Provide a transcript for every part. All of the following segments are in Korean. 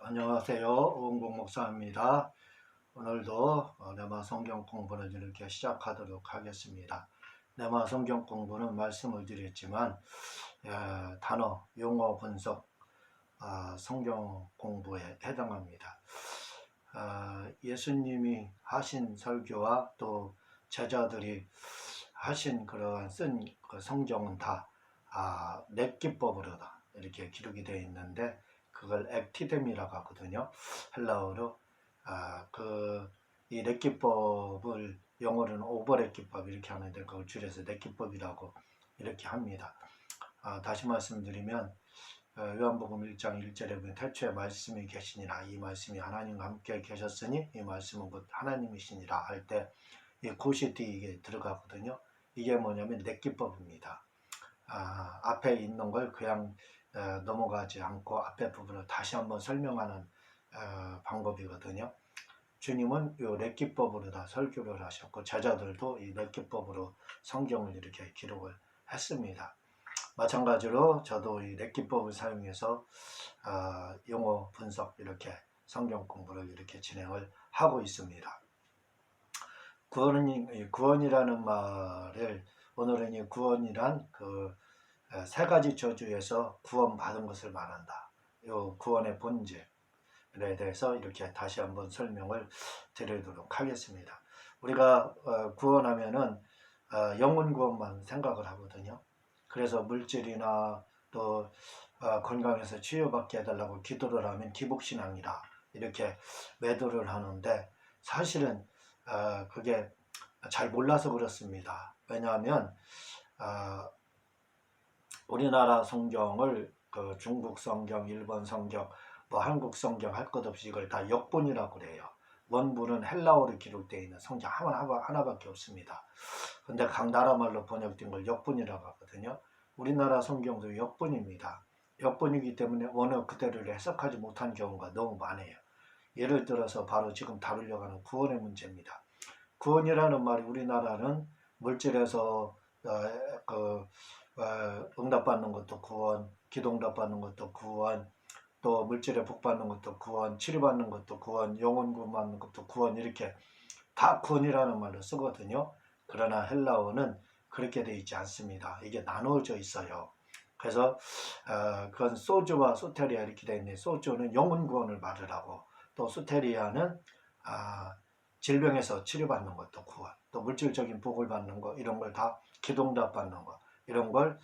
안녕하세요. 오은국 목사입니다. 오늘도 레마 성경 공부를 이렇게 시작하도록 하겠습니다. 레마 성경 공부는 말씀을 드렸지만 단어, 용어 분석, 성경 공부에 해당합니다. 예수님이 하신 설교와 또 제자들이 하신 그러한 쓴 그 성경은 다 렙기법으로 이렇게 기록이 되어 있는데 그걸 액티뎀이라고 하거든요. 헬라어로 이 렙기법을 영어로는 오버렙기법 이렇게 하는데 그걸 줄여서 렙기법이라고 이렇게 합니다. 다시 말씀드리면 요한복음 1장 1절에 보면 태초에 말씀이 계시니라, 이 말씀이 하나님과 함께 계셨으니 이 말씀은 곧 하나님이시니라 할 때 이 곧이 이게 들어가거든요. 이게 뭐냐면 렙기법입니다. 앞에 있는 걸 그냥 넘어가지 않고 앞에 부분을 다시 한번 설명하는 방법이거든요. 주님은 이 렙기법으로 다 설교를 하셨고 제자들도 이 렙기법으로 성경을 이렇게 기록을 했습니다. 마찬가지로 저도 이 렙기법을 사용해서 용어 분석 이렇게 성경 공부를 이렇게 진행을 하고 있습니다. 구원이라는 말을 오늘은 이 구원이란 그 세 가지 저주에서 구원받은 것을 말한다. 이 구원의 본질에 대해서 이렇게 다시 한번 설명을 드리도록 하겠습니다. 우리가 구원하면은 영혼 구원만 생각을 하거든요. 그래서 물질이나 또 건강에서 치유받게 해달라고 기도를 하면 기복신앙이라 이렇게 매도를 하는데 사실은 그게 잘 몰라서 그렇습니다. 왜냐하면 우리나라 성경을 그 중국 성경, 일본 성경, 뭐 한국 성경 할 것 없이 이걸 다 역본이라고 그래요. 원본은 헬라어로 기록되어 있는 성경 하나밖에 없습니다. 근데 각 나라 말로 번역된 걸 역본이라고 하거든요. 우리나라 성경도 역본입니다. 역본이기 때문에 원어 그대로를 해석하지 못한 경우가 너무 많아요. 예를 들어서 바로 지금 다루려고 하는 구원의 문제입니다. 구원이라는 말이 우리나라는 물질에서 응답받는 것도 구원, 기도응답 받는 것도 구원, 또 물질에 복받는 것도 구원, 치료받는 것도 구원, 영혼 구원받는 것도 구원, 이렇게 다 구원이라는 말로 쓰거든요. 그러나 헬라어는 그렇게 되어 있지 않습니다. 이게 나누어져 있어요. 그래서 그건 소주와 소테리아 이렇게 되어 있는데, 소주는 영혼 구원을 말을 하고 또 소테리아는 질병에서 치료받는 것도 구원, 또 물질적인 복을 받는 거, 이런 걸 다 기도응답 받는 거, 이런 걸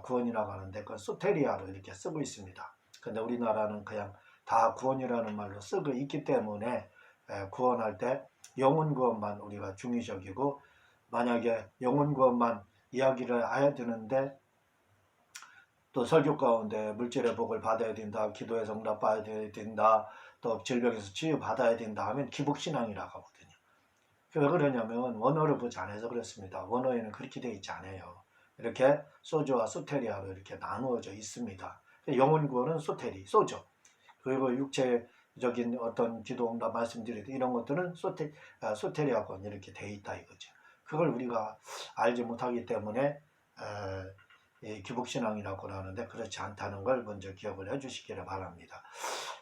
구원이라고 하는데 그건 소테리아로 이렇게 쓰고 있습니다. 근데 우리나라는 그냥 다 구원이라는 말로 쓰고 있기 때문에 구원할 때 영혼 구원만 우리가 중의적이고, 만약에 영혼 구원만 이야기를 해야 되는데 또 설교 가운데 물질의 복을 받아야 된다, 기도에서 응답 받아야 된다, 또 질병에서 치유 받아야 된다 하면 기복신앙이라고 하거든요. 왜 그러냐면 원어를 보지 않아서 그렇습니다. 원어에는 그렇게 되어 있지 않아요. 이렇게 소주와 소테리아로 이렇게 나누어져 있습니다. 영혼 구원은 소주, 그리고 육체적인 어떤 기도응답 말씀드리듯 이런 것들은 소테리아 구원 이렇게 되어 있다 이거죠. 그걸 우리가 알지 못하기 때문에 기복신앙이라고 하는데 그렇지 않다는 걸 먼저 기억을 해주시기를 바랍니다.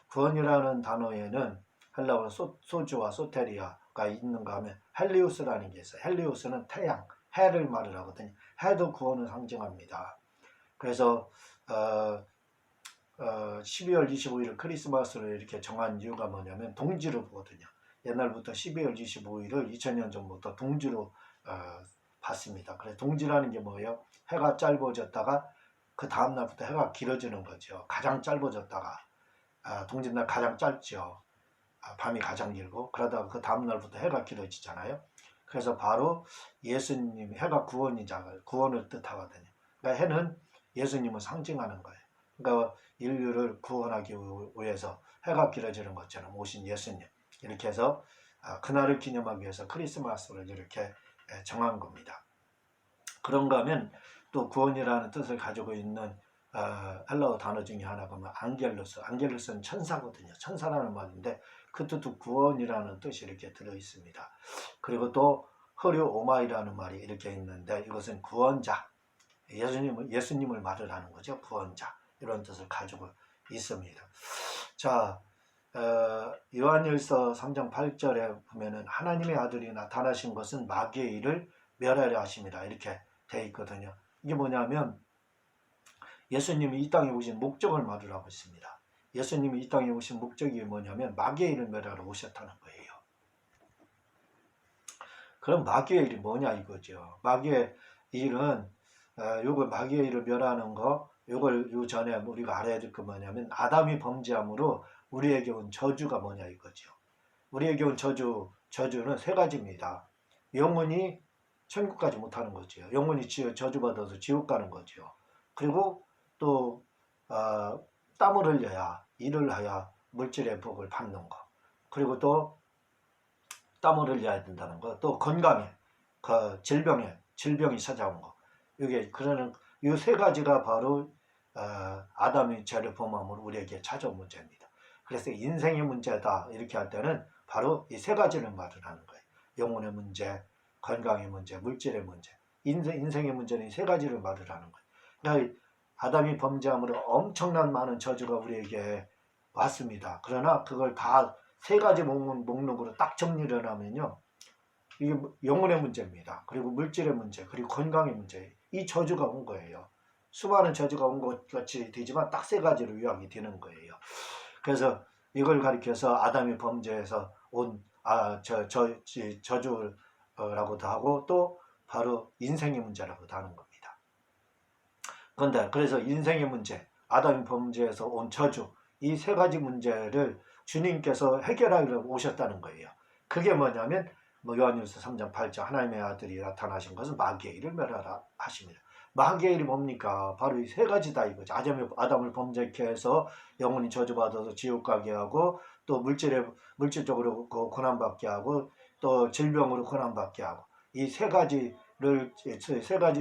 구원이라는 단어에는 헬라어로 소주와 소테리아가 있는가 하면 헬리우스라는 게 있어요. 헬리우스는 태양, 해를 말을 하거든요. 해도 구원을 상징합니다. 그래서 12월 25일 크리스마스를 이렇게 정한 이유가 뭐냐면 동지로 보거든요. 옛날부터 12월 25일을 2000년 전부터 동지로 봤습니다. 그래서 동지라는 게 뭐예요? 해가 짧아졌다가 그 다음날부터 해가 길어지는 거죠. 가장 짧아졌다가 동짓날 가장 짧죠. 밤이 가장 길고, 그러다가 그 다음날부터 해가 길어지잖아요. 그래서 바로 예수님이 해가 구원을 뜻하거든요. 그러니까 해는 예수님을 상징하는 거예요. 그러니까 인류를 구원하기 위해서 해가 길어지는 것처럼 오신 예수님, 이렇게 해서 그날을 기념하기 위해서 크리스마스를 이렇게 정한 겁니다. 그런가 하면 또 구원이라는 뜻을 가지고 있는 헬라어 단어 중에 하나가 안겔로스는 천사거든요. 천사라는 말인데 그 뜻도 구원이라는 뜻이 이렇게 들어있습니다. 그리고 또 흐류오마이라는 말이 이렇게 있는데 이것은 구원자, 예수님을 말을 하는 거죠. 구원자, 이런 뜻을 가지고 있습니다. 자, 요한일서 3장 8절에 보면은 하나님의 아들이 나타나신 것은 마귀의 일을 멸하려 하심이라 이렇게 돼 있거든요. 이게 뭐냐면 예수님이 이 땅에 오신 목적을 말하고 있습니다. 예수님이 이 땅에 오신 목적이 뭐냐면 마귀의 일을 멸하러 오셨다는 거예요. 그럼 마귀의 일이 뭐냐 이거죠. 마귀의 일은 요거 마귀의 일을 멸하는 거 요걸 요 전에 우리가 알아야 될 거 뭐냐면 아담이 범죄함으로 우리에게 온 저주가 뭐냐 이거죠. 우리에게 온 저주는 세 가지입니다. 영원히 천국 가지 못하는 거죠. 영원히 저주받아서 지옥 가는 거죠. 그리고 또 땀을 흘려야 일을 해야 물질의 복을 받는 거. 그리고 또 땀을 흘려야 된다는 거. 또 건강에 그 질병이 찾아온 거. 이게 그러는 이 세 가지가 바로 아담이 죄를 범함으로 우리에게 찾아온 문제입니다. 그래서 인생의 문제다 이렇게 할 때는 바로 이 세 가지를 말을 하는 거예요. 영혼의 문제, 건강의 문제, 물질의 문제. 인생의 문제는 이 세 가지를 말을 하는 거예요. 그러니까 아담이 범죄함으로 엄청난 많은 저주가 우리에게 왔습니다. 그러나 그걸 다 세 가지 목록으로 딱 정리를 하면요. 이게 영혼의 문제입니다. 그리고 물질의 문제, 그리고 건강의 문제. 이 저주가 온 거예요. 수많은 저주가 온 것 같이 되지만 딱 세 가지로 요약이 되는 거예요. 그래서 이걸 가리켜서 아담이 범죄에서 온 저주라고도 하고 또 바로 인생의 문제라고도 하는 겁니다. 그런데 그래서 인생의 문제, 아담이 범죄에서 온 저주, 이 세 가지 문제를 주님께서 해결하려 오셨다는 거예요. 그게 뭐냐면 요한일서 3장 8절 하나님의 아들이 나타나신 것은 마귀의 일을 멸하라 하십니다. 마귀의 일이 뭡니까? 바로 이 세 가지다 이거죠. 아담을 범죄케 해서 영혼이 저주받아서 지옥 가게 하고 또 물질적으로 고난받게 하고 또 질병으로 고난받게 하고 이 세 가지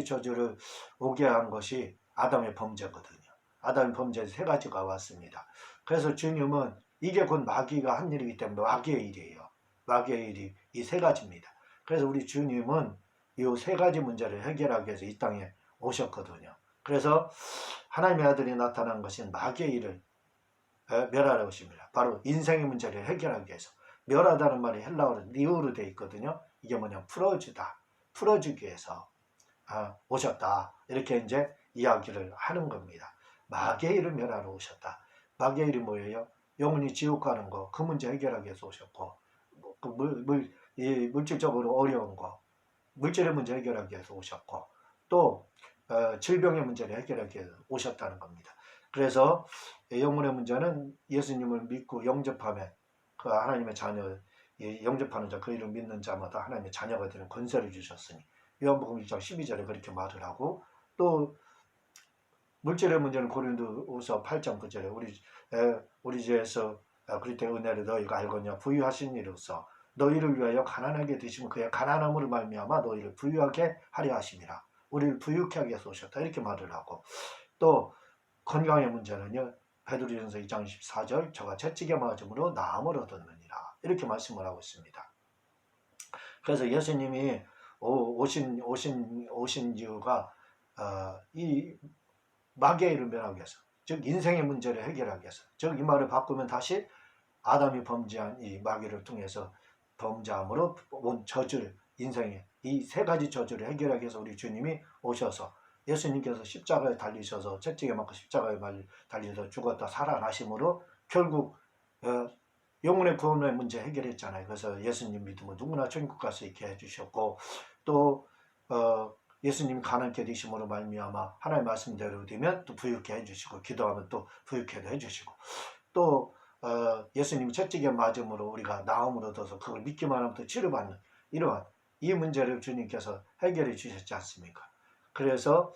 저주를 오게 한 것이 아담의 범죄거든요. 아담의 범죄 세 가지가 왔습니다. 그래서 주님은 이게 곧 마귀가 한 일이기 때문에 마귀의 일이에요. 마귀의 일이 이 세 가지입니다. 그래서 우리 주님은 이 세 가지 문제를 해결하기 위해서 이 땅에 오셨거든요. 그래서 하나님의 아들이 나타난 것은 마귀의 일을 멸하러 오십니다. 바로 인생의 문제를 해결하기 위해서. 멸하다는 말이 헬라어로 니우로 되어 있거든요. 이게 뭐냐 풀어주기 위해서 오셨다. 이렇게 이제 이야기를 하는 겁니다. 마귀의 일을 멸하러 오셨다. 마귀의 일이 뭐예요? 영혼이 지옥 가는 거, 그 문제 해결하기 위해서 오셨고, 물질적으로 어려운 거, 물질의 문제 해결하기 위해서 오셨고, 또 질병의 문제를 해결하기 위해서 오셨다는 겁니다. 그래서 영혼의 문제는 예수님을 믿고 영접하면 그 하나님의 자녀, 영접하는 자, 그 이름 믿는 자마다 하나님의 자녀가 되는 권세를 주셨으니 요한복음 1장 12절에 그렇게 말을 하고 또 물질의 문제는 고린도후서 8장 9절에 우리 죄에서 그리스도의 은혜를 너희가 알거냐 부유하신 이로써 너희를 위하여 가난하게 되시면 그의 가난함으로 말미암아 너희를 부유하게 하려 하심이라. 우리를 부유케 하기 위해서 오셨다 이렇게 말을 하고 또 건강의 문제는요 베드로전서 2장 14절 저가 채찍에 맞음으로 나음을 얻었느니라 이렇게 말씀을 하고 있습니다. 그래서 예수님이 오신 이유가 이 마귀의 일을 멸하기 위해서, 즉 인생의 문제를 해결하기 위해서, 즉 이 말을 바꾸면 다시 아담이 범죄한 이 마귀를 통해서 범죄함으로 온 저주를 인생의 이 세 가지 저주를 해결하기 위해서 우리 주님이 오셔서 예수님께서 십자가에 달리셔서 채찍에 맞고 십자가에 달리셔서 죽었다 살아나심으로 결국 영혼의 구원의 문제 해결했잖아요. 그래서 예수님 믿으면 누구나 천국 갈 수 있게 해주셨고 또 예수님 가난케 되심으로 말미암아 하나님의 말씀대로 되면 또 부유케 해주시고 기도하면 또 부유케도 해주시고 또 예수님이 채찍에 맞음으로 우리가 나음을 얻어서 그걸 믿기만 하면 또 치료받는 이러한 이 문제를 주님께서 해결해 주셨지 않습니까? 그래서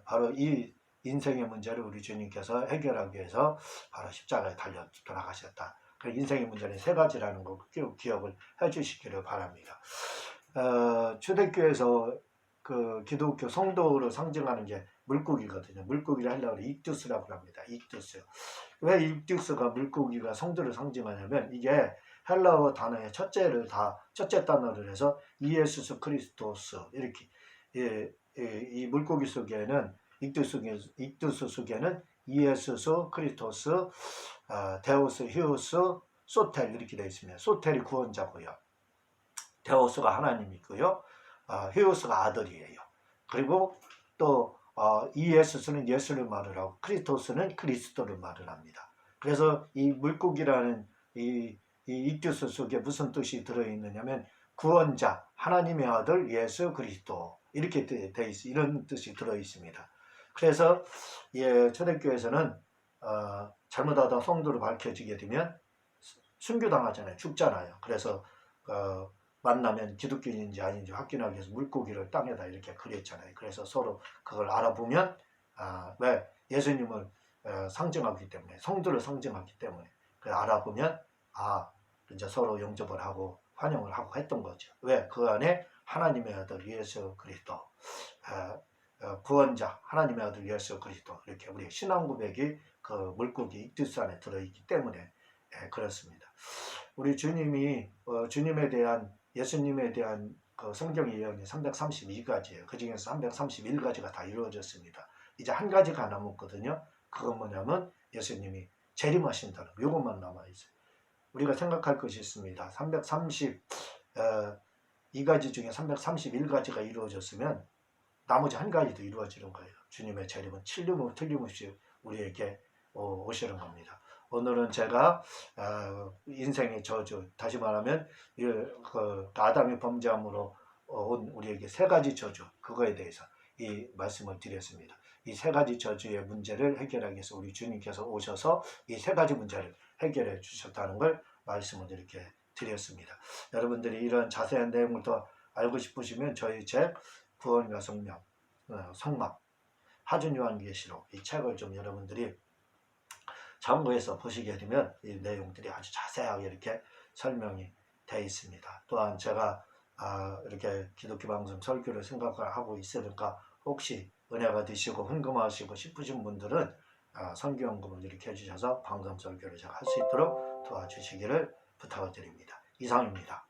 바로 이 인생의 문제를 우리 주님께서 해결하기 위해서 바로 십자가에 달려 돌아가셨다. 그 인생의 문제는 세 가지라는 거 기억을 해주시기를 바랍니다. 초대교회에서 그 기독교 성도를 상징하는 게 물고기거든요. 물고기를 하려고 익두스라고 합니다. 익두스. 왜 익두스가 물고기가 성도를 상징하냐면 이게 헬라어 단어의 첫째 단어를 해서 이에수스 크리스토스 이렇게 이 물고기 속에는 익두스 속에는 이에수스 크리스토스 데우스, 히우스, 소텔 이렇게 되어 있습니다. 소텔이 구원자고요. 데우스가 하나님이고요. 히우스가 아들이에요. 그리고 또 이예수스는 예수를 말을 하고 크리스토스는 그리스도를 말을 합니다. 그래서 이 물고기라는 이 이큐스 속에 무슨 뜻이 들어있느냐면 구원자, 하나님의 아들 예수 그리스도 이렇게 이런 뜻이 들어있습니다. 그래서 초대교회에서는 잘못하다 성도로 밝혀지게 되면 순교당하잖아요. 죽잖아요. 그래서 만나면 기독교인인지 아닌지 확인하기 위해서 물고기를 땅에다 이렇게 그렸잖아요. 그래서 서로 그걸 알아보면 왜 예수님을 상징하기 때문에 성도를 상징하기 때문에 알아보면 이제 서로 영접을 하고 환영을 하고 했던 거죠. 왜? 그 안에 하나님의 아들 예수 그리스도 구원자 하나님의 아들 예수 그리스도 이렇게 우리 신앙 고백이 그 물고기 이투스 안에 들어있기 때문에 그렇습니다. 우리 주님이 주님에 대한 예수님에 대한 그 성경 예언이 332가지예요. 그 중에서 331가지가 다 이루어졌습니다. 이제 한 가지가 남았거든요. 그건 뭐냐면 예수님이 재림하신다는 이것만 남아있어요. 우리가 생각할 것이 있습니다. 332가지 중에 331가지가 이루어졌으면 나머지 한 가지도 이루어지는 거예요. 주님의 재림은 틀림없이 우리에게 오시는 겁니다. 오늘은 제가 인생의 저주, 다시 말하면 아담이 범죄함으로 온 우리에게 세 가지 저주, 그거에 대해서 이 말씀을 드렸습니다. 이 세 가지 저주의 문제를 해결하기 위해서 우리 주님께서 오셔서 이 세 가지 문제를 해결해 주셨다는 걸 말씀을 이렇게 드렸습니다. 여러분들이 이런 자세한 내용을 더 알고 싶으시면 저희 책 구원과 성령, 성막, 하준요한계시록 이 책을 좀 여러분들이 참고해서 보시게 되면 이 내용들이 아주 자세하게 이렇게 설명이 되어 있습니다. 또한 제가 이렇게 기독교 방송 설교를 생각을 하고 있으니까 혹시 은혜가 되시고 헌금하시고 싶으신 분들은 선교헌금을 이렇게 해주셔서 방송 설교를 제가 할 수 있도록 도와주시기를 부탁드립니다. 이상입니다.